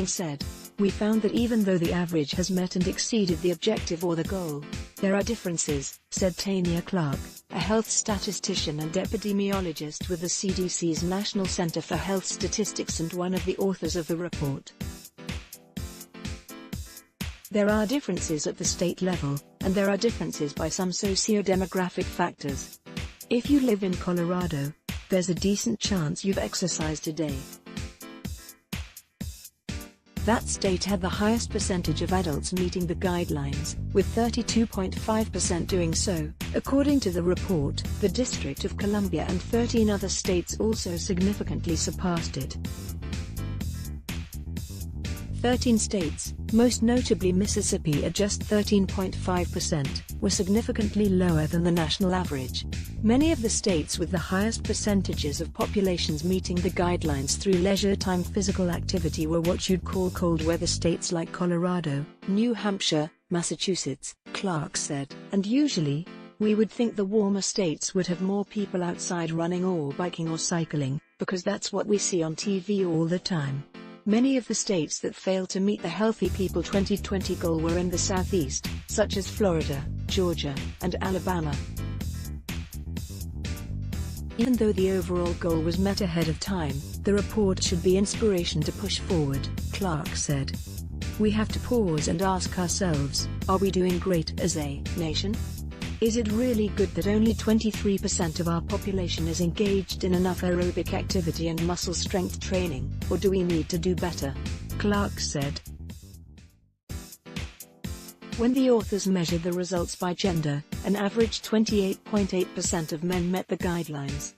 Having said, we found that even though the average has met and exceeded the objective or the goal, there are differences, said Tanya Clark, a health statistician and epidemiologist with the CDC's National Center for Health Statistics and one of the authors of the report. There are differences at the state level, and there are differences by some socio-demographic factors. If you live in Colorado, there's a decent chance you've exercised today. That state had the highest percentage of adults meeting the guidelines, with 32.5% doing so, according to the report. The District of Columbia and 13 other states also significantly surpassed it. 13 states, most notably Mississippi at just 13.5%, were significantly lower than the national average. Many of the states with the highest percentages of populations meeting the guidelines through leisure time physical activity were what you'd call cold weather states like Colorado, New Hampshire, Massachusetts, Clark said. And usually, we would think the warmer states would have more people outside running or biking or cycling, because that's what we see on TV all the time. Many of the states that failed to meet the Healthy People 2020 goal were in the Southeast, such as Florida, Georgia, and Alabama. Even though the overall goal was met ahead of time, the report should be inspiration to push forward, Clark said. We have to pause and ask ourselves, are we doing great as a nation? Is it really good that only 23% of our population is engaged in enough aerobic activity and muscle strength training, or do we need to do better? Clark said. When the authors measured the results by gender, an average 28.8% of men met the guidelines.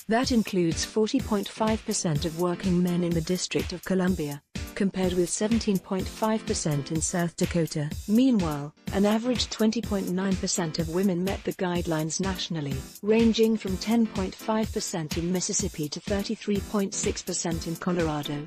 That includes 40.5% of working men in the District of Columbia, compared with 17.5% in South Dakota. Meanwhile, an average 20.9% of women met the guidelines nationally, ranging from 10.5% in Mississippi to 33.6% in Colorado.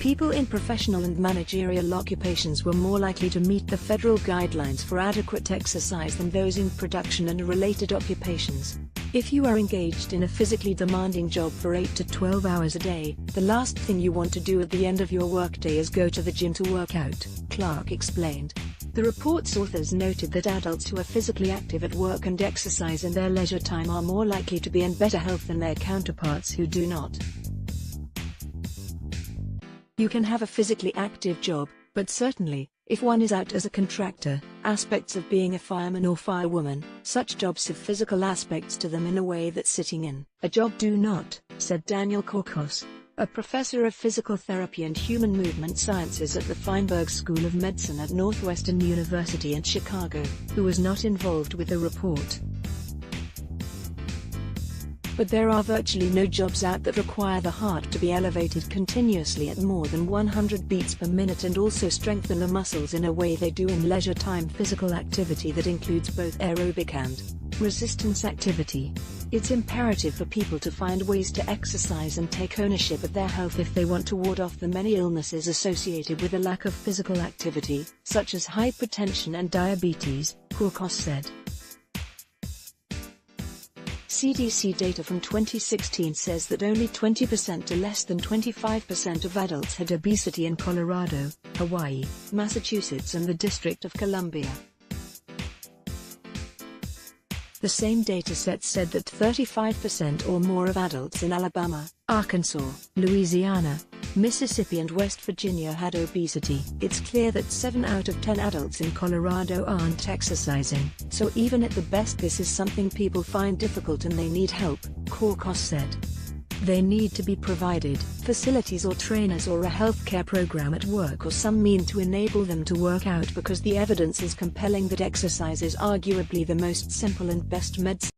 People in professional and managerial occupations were more likely to meet the federal guidelines for adequate exercise than those in production and related occupations. If you are engaged in a physically demanding job for 8 to 12 hours a day, the last thing you want to do at the end of your workday is go to the gym to work out, Clark explained. The report's authors noted that adults who are physically active at work and exercise in their leisure time are more likely to be in better health than their counterparts who do not. You can have a physically active job, but certainly, if one is out as a contractor, aspects of being a fireman or firewoman, such jobs have physical aspects to them in a way that sitting in a job do not, said Daniel Korkos, a professor of physical therapy and human movement sciences at the Feinberg School of Medicine at Northwestern University in Chicago, who was not involved with the report. But there are virtually no jobs out that require the heart to be elevated continuously at more than 100 beats per minute and also strengthen the muscles in a way they do in leisure time physical activity that includes both aerobic and resistance activity. It's imperative for people to find ways to exercise and take ownership of their health if they want to ward off the many illnesses associated with a lack of physical activity, such as hypertension and diabetes, Korkos said. CDC data from 2016 says that only 20% to less than 25% of adults had obesity in Colorado, Hawaii, Massachusetts and the District of Columbia. The same dataset said that 35% or more of adults in Alabama, Arkansas, Louisiana, Mississippi and West Virginia had obesity. It's clear that 7 out of 10 adults in Colorado aren't exercising, so even at the best this is something people find difficult and they need help, Korkos said. They need to be provided facilities or trainers or a healthcare program at work or some mean to enable them to work out because the evidence is compelling that exercise is arguably the most simple and best medicine.